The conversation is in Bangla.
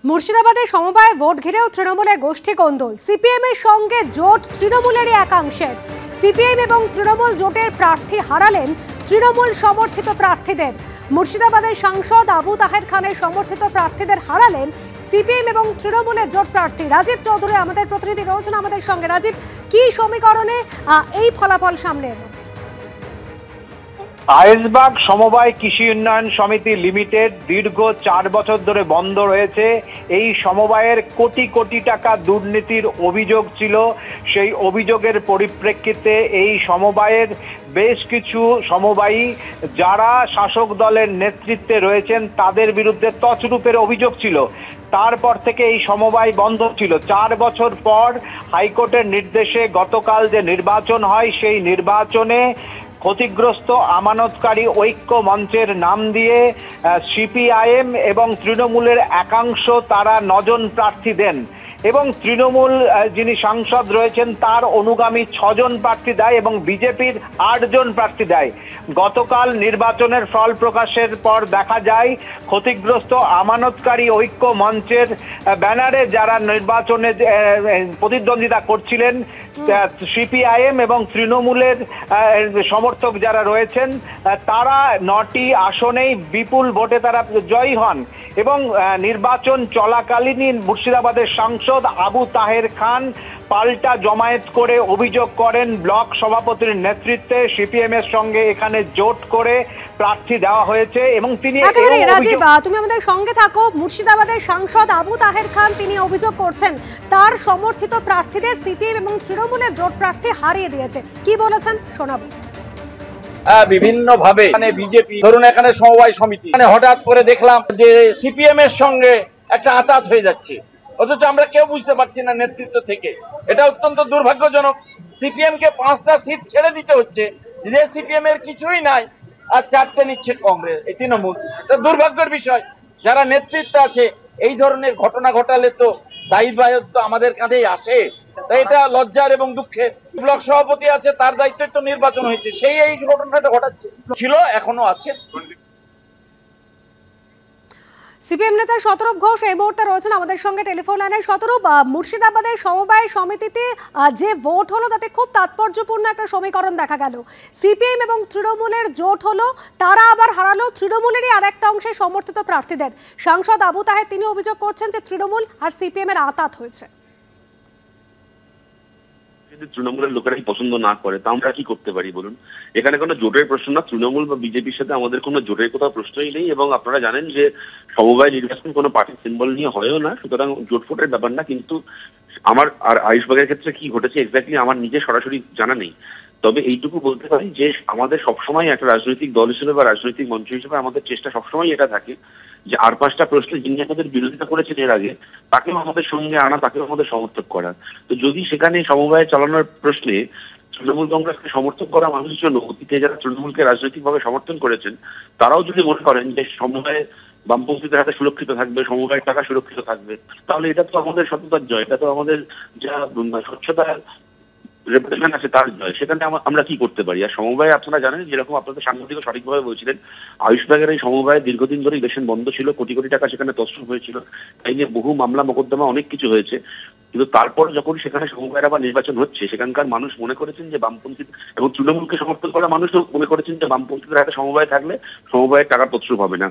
মুর্শিদাবাদে সমবায় ভোট ঘিরেও তৃণমূলে গোষ্ঠী কোন্দল। সিপিএম এর সঙ্গে জোট তৃণমূলেরই একাংশের। সিপিএম এবং তৃণমূল জোটের প্রার্থী হারালেন তৃণমূল সমর্থিত প্রার্থীদের। মুর্শিদাবাদের সাংসদ আবু তাহের খানের সমর্থিত প্রার্থীদের হারালেন সিপিএম এবং তৃণমূলের জোট প্রার্থী। রাজীব চৌধুরী আমাদের প্রতিনিধি রয়েছেন আমাদের সঙ্গে। রাজীব, কি সমীকরণে এই ফলাফল সামনে এলো? আয়েশবাগ সমবায় কৃষি উন্নয়ন সমিতি লিমিটেড দীর্ঘ 4 বছর ধরে বন্ধ রয়েছে। এই সমবায়ের কোটি কোটি টাকা দুর্নীতির অভিযোগ ছিল। সেই অভিযোগের পরিপ্রেক্ষিতে এই সমবায়ের বেশ কিছু সমবায়ী যারা শাসক দলের নেতৃত্বে রয়েছেন তাদের বিরুদ্ধে তছরূপের অভিযোগ ছিল। তারপর থেকে এই সমবায় বন্ধ ছিল। 4 বছর পর হাইকোর্টের নির্দেশে গতকাল যে নির্বাচন হয় সেই নির্বাচনে ক্ষতিগ্রস্ত আমানতকারী ঐক্য মঞ্চের নাম দিয়ে সিপিআইএম এবং তৃণমূলের একাংশ তারা 9 জন প্রার্থী দেন এবং তৃণমূল যিনি সাংসদ রয়েছেন তার অনুগামী 6 জন প্রার্থী দেয় এবং বিজেপির 8 জন প্রার্থী দেয়। গতকাল নির্বাচনের ফল প্রকাশের পর দেখা যায় ক্ষতিগ্রস্ত আমানতকারী ঐক্য মঞ্চের ব্যানারে যারা নির্বাচনে প্রতিদ্বন্দ্বিতা করছিলেন সিপিআইএম এবং তৃণমূলের সমর্থক যারা রয়েছেন তারা 9টি আসনেই বিপুল ভোটে তারা জয়ী হন এবং নির্বাচন চলাকালীন মুর্শিদাবাদের সাংসদ আবু তাহের খান পাল্টা জমায়েত করে অভিযোগ করেন ব্লক সভাপতির নেতৃত্বে সিপিএম এর সঙ্গে এখানে জোট করে প্রার্থী দেওয়া হয়েছে এবং তিনি রাজীব, তুমি আমাদের সঙ্গে থাকো। মুর্শিদাবাদের সাংসদ আবু তাহের খান তিনি অভিযোগ করছেন তার সমর্থিত প্রার্থীদের সিপিএম এবং তৃণমূলের জোট প্রার্থী হারিয়ে দিয়েছে। কি বলেছেন শোনাবো। বিভিন্ন ভাবে বিজেপি ধরুন এখানে সমবায় সমিতি হঠাৎ করে দেখলাম যে সিপিএম এর সঙ্গে একটা আঁতাত হয়ে যাচ্ছে, অথচ আমরা কেউ বুঝতে পারছি না নেতৃত্ব থেকে। এটা অত্যন্ত দুর্ভাগ্যজনক। সিপিএম কে 5টা সিট ছেড়ে দিতে হচ্ছে, যে সিপিএম এর কিছুই নাই, আর 4টে নিচ্ছে কংগ্রেস, এই তৃণমূল। এটা দুর্ভাগ্যের বিষয়। যারা নেতৃত্বে আছে এই ধরনের ঘটনা ঘটালে তো দায়িত্ব আমাদের কাঁধেই আসে। তাই এটা লজ্জার এবং দুঃখের। ব্লক সভাপতি আছে, তার দায়িত্ব তো নির্বাচন হয়েছে, সেই এই ঘটনাটা ঘটাচ্ছে ছিল, এখনো আছে। সিপিএম নেতা শতরূপ ঘোষ এই মুহূর্তে রয়েছেন আমাদের সঙ্গে টেলিফোন লাইনে। শতরূপ, মুর্শিদাবাদের সমবায় সমিতিতে যে ভোট হলো তাতে খুব তাৎপর্যপূর্ণ একটা সমীকরণ দেখা গেল। সিপিএম এবং তৃণমূলের জোট হলো, তারা আবার হারালো তৃণমূলেরই আর একটা অংশে সমর্থিত প্রার্থীদের। সাংসদ আবু তাহের তিনি অভিযোগ করছেন যে তৃণমূল আর সিপিএম এর আঁতাত হয়েছে। যদি তৃণমূলের লোকেরাই পছন্দ না করে তা আমরা কি করতে পারি বলুন? এখানে কোনো জোটের প্রশ্ন না, তৃণমূল বা বিজেপির সাথে আমাদের কোনো জোটের কোথাও প্রশ্নই নেই এবং আপনারা জানেন যে সমবায় নির্বাচন কোনো পার্টির সিম্বল নিয়ে হয়ও না, সুতরাং জোট ফোটের ব্যাপার না। কিন্তু আমার আর আয়ুষবাগের ক্ষেত্রে কি ঘটেছে এক্স্যাক্টলি আমার নিজের সরাসরি জানা নেই, তবে এইটুকু বলতে পারি যে আমাদের সবসময় একটা রাজনৈতিক দল হিসেবে বা রাজনৈতিক মঞ্চ হিসেবে আমাদের চেষ্টা সবসময় এটা থাকে যে আর 5টা প্রশ্নে যিনি আমাদের বিরোধিতা করেছেন এর আগে তাকেও আমাদের সঙ্গে আনা, তাকেও আমাদের সমর্থক করা। তো যদি সেখানে সমবায় চালানোর প্রশ্নে তৃণমূল কংগ্রেসকে সমর্থন করা মানুষের জন্য অতীতে যারা তৃণমূলকে রাজনৈতিকভাবে সমর্থন করেছেন তারাও যদি মনে করেন যে সমবায় বামপন্থীদের হাতে সুরক্ষিত থাকবে, সমবায়ের টাকা সুরক্ষিত থাকবে, তাহলে এটা তো আমাদের সততার জয়, এটা তো আমাদের যা স্বচ্ছতার রেপুটেশন আছে তার জয়। সেখানে আমরা কি করতে পারি? আর সমবায় আপনারা জানেন যেরকম আপনাদের সাংবাদিকও সঠিকভাবে বলছিলেন, আয়ুষবাগের এই সমবায় দীর্ঘদিন ধরে ইলেকশন বন্ধ ছিল, কোটি কোটি টাকা সেখানে তছরূপ হয়েছিল, তাই নিয়ে বহু মামলা মোকদ্দমা অনেক কিছু হয়েছে। কিন্তু তারপর যখন সেখানে সমবায়ের আবার নির্বাচন হচ্ছে সেখানকার মানুষ মনে করেছেন যে বামপন্থী এবং তৃণমূলকে সমর্থন করা মানুষও মনে করেছেন যে বামপন্থীদের হাতে সমবায় থাকলে সমবায়ের টাকা তছরূপ হবে না।